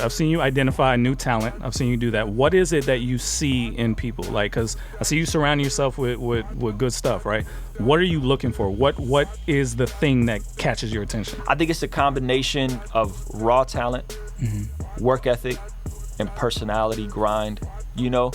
I've seen you identify new talent. I've seen you do that. What is it that you see in people? Like, because I see you surrounding yourself with good stuff, right? What are you looking for? What is the thing that catches your attention? I think it's a combination of raw talent, work ethic, and personality, grind. You know,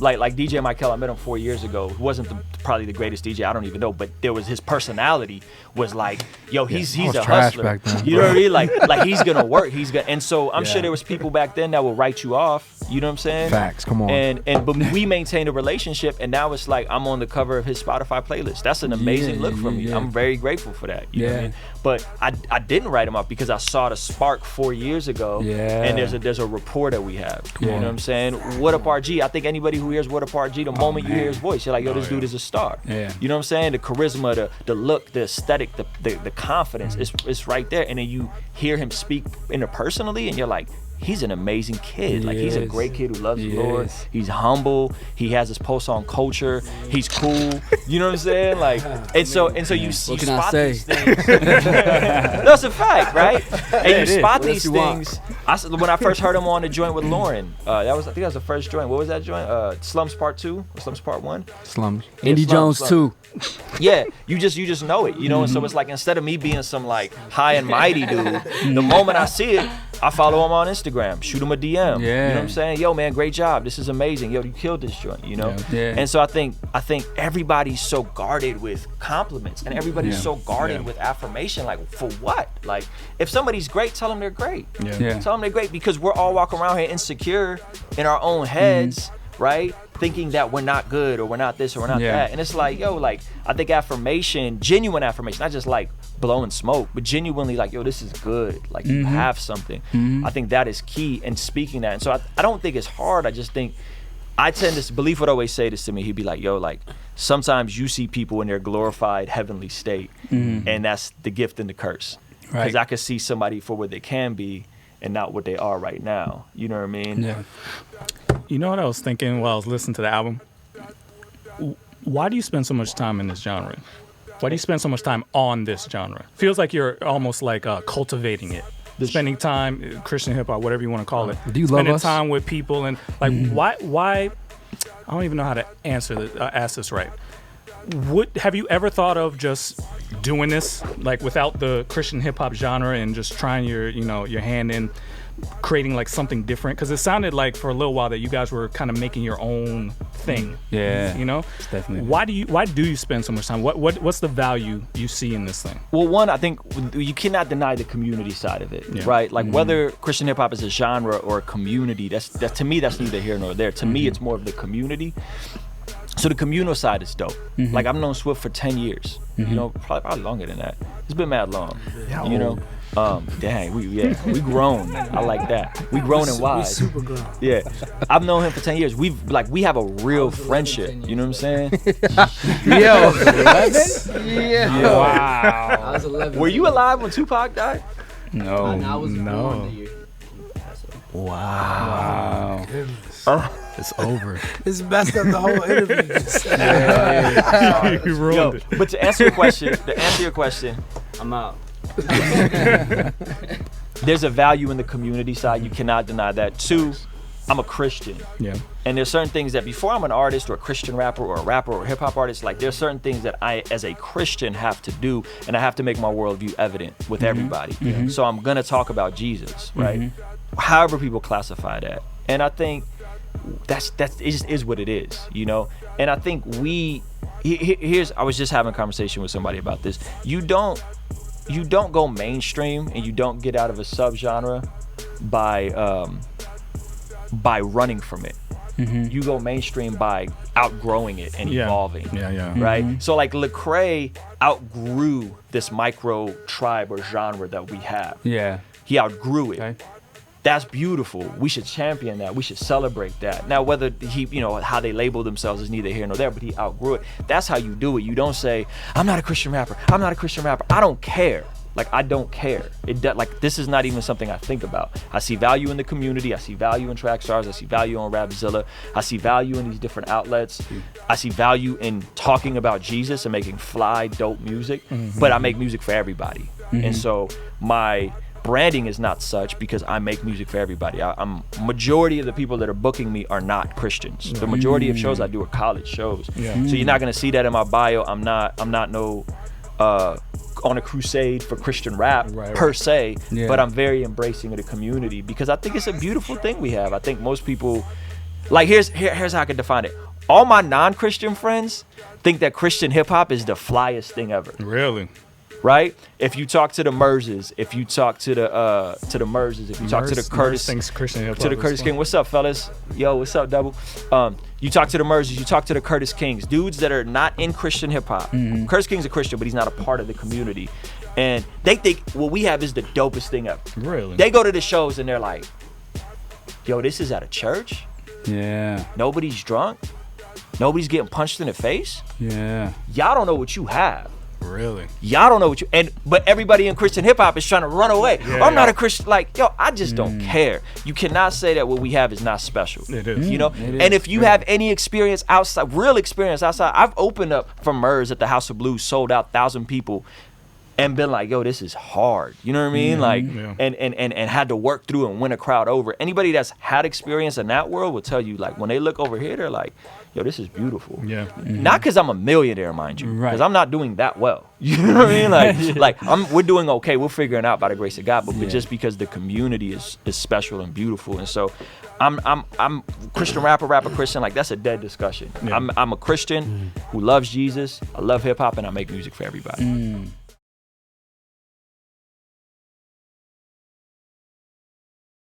like DJ Michael, I met him 4 years ago. He wasn't probably the greatest DJ, I don't even know, but there was his personality was like, yo, he's a hustler. Back then. You know what I mean? Like he's gonna work. And so I'm sure there was people back then that would write you off. You know what I'm saying? Facts. Come on. But we maintained a relationship, and now it's like I'm on the cover of his Spotify playlist. That's an amazing look for me. Yeah. I'm very grateful for that. You know what I mean? But I didn't write him off because I saw the spark 4 years ago. Yeah. And there's a rapport that we have. You know what I'm saying? What up, RG? I think anybody who hears What Up RG, the moment you hear his voice, you're like, yo, this dude is a star. Yeah. You know what I'm saying? The charisma, the look, the aesthetic, the confidence, it's right there. And then you hear him speak interpersonally, and you're like, he's an amazing kid. Like, he's a great kid who loves the Lord. He's humble. He has his posts on culture. He's cool. You know what I'm saying? Like, and so you spot these things. That's a fact, right? And you spot these things. When I first heard him on the joint with Lauren, I think that was the first joint. What was that joint? Slums Part 2 or Slums Part 1? Slums. Yeah, Indy Jones 2. Yeah, you just know it, you know. And so it's like, instead of me being some like high and mighty dude, the moment I see it, I follow him on Instagram, shoot him a DM. Yeah. You know what I'm saying? Yo, man, great job. This is amazing. Yo, you killed this joint, you know? Yeah. And so I think everybody's so guarded with compliments, and everybody's so guarded with affirmation. Like, for what? Like, if somebody's great, tell them they're great. Yeah. Tell them they're great, because we're all walking around here insecure in our own heads, right? Thinking that we're not good, or we're not this, or we're not that. And it's like, yo, like, I think affirmation, genuine affirmation, not just like blowing smoke, but genuinely like, yo, this is good. Like, you have something. I think that is key in speaking that. And so I don't think it's hard. I just think, I tend to, Belief would always say this to me. He'd be like, yo, like, sometimes you see people in their glorified heavenly state, and that's the gift and the curse. Because I could see somebody for what they can be and not what they are right now. You know what I mean? Yeah. You know what I was thinking while I was listening to the album? Why do you spend so much time in this genre? Why do you spend so much time on this genre? Feels like you're almost like cultivating it. Spending time, Christian hip hop, whatever you want to call it. Do you love us? Spending time with people, and like, why? I don't even know how to ask this right. Have you ever thought of just doing this, like, without the Christian hip hop genre, and just trying your hand in creating like something different? Because it sounded like for a little while that you guys were kind of making your own thing. Yeah, you know. Definitely. Why do you spend so much time? What's the value you see in this thing? Well, one, I think you cannot deny the community side of it, right? Like, whether Christian hip hop is a genre or a community, that's to me, that's neither here nor there. To me, it's more of the community. So the communal side is dope. Like, I've known Swift for 10 years. You know, probably longer than that. It's been mad long. You know. Dang, we grown. I like that. We grown and wise. We super grown. Yeah, I've known him for 10 years. We have a real friendship. You know what I'm saying? Yo, wow. I was 11. Were you alive when Tupac died? No. I was born the year. Wow. It's over. It's messed up the whole interview. You ruined it. But to answer your question, I'm out. There's a value in the community side. You cannot deny that. Two, I'm a Christian. Yeah. And there's certain things that before I'm an artist or a Christian rapper or a rapper or a hip hop artist, like, there's certain things that I, as a Christian, have to do, and I have to make my worldview evident with everybody. So I'm gonna talk about Jesus, right? However people classify that. And I think it just is what it is, you know? And I think I was just having a conversation with somebody about this. You don't go mainstream, and you don't get out of a subgenre by running from it. You go mainstream by outgrowing it and evolving. Right? So like Lecrae outgrew this micro tribe or genre that we have. Yeah. He outgrew it. Okay. That's beautiful. We should champion that. We should celebrate that. Now, whether how they label themselves is neither here nor there, but he outgrew it. That's how you do it. You don't say, I'm not a Christian rapper. I'm not a Christian rapper. I don't care. Like, I don't care. This is not even something I think about. I see value in the community. I see value in Trackstars. I see value on Rapzilla. I see value in these different outlets. I see value in talking about Jesus and making fly, dope music. But I make music for everybody. And so my branding is not such because I make music for everybody. I'm majority of the people that are booking me are not Christians. The majority of shows I do are college shows. So you're not gonna see that in my bio. I'm not no on a crusade for Christian rap per se, but I'm very embracing of the community because I think it's a beautiful thing we have. I think most people, like, here's how I can define it. All my non-Christian friends think that Christian hip hop is the flyest thing ever. Really? Right? If you talk to the Merzes, if you talk to the Merzes, if you talk to the Curtis, to the Curtis King, what's up, fellas? Yo, what's up, Double? You talk to the Merzes, you talk to the Curtis Kings, dudes that are not in Christian hip hop. Curtis King's a Christian, but he's not a part of the community, and they think what we have is the dopest thing ever. Really? They go to the shows and they're like, "Yo, this is at a church. Yeah. Nobody's drunk. Nobody's getting punched in the face. Yeah. Y'all don't know what you have." Really? Y'all don't know what you but everybody in Christian hip hop is trying to run away. I'm not a Christian. Like, yo, I just don't care. You cannot say that what we have is not special. It is. You know? And if you have any experience outside, real experience outside, I've opened up for Murs at the House of Blues, sold out 1,000 people, and been like, yo, this is hard. You know what I mean? Like, and had to work through and win a crowd over. Anybody that's had experience in that world will tell you, like, when they look over here, they're like, yo, this is beautiful. Yeah. Not because I'm a millionaire, mind you, because I'm not doing that well. You know what I mean? Like we're doing okay. We're figuring out by the grace of God, but just because the community is special and beautiful. And so I'm Christian rapper Christian. Like, that's a dead discussion. I'm a Christian who loves Jesus. I love hip hop, and I make music for everybody.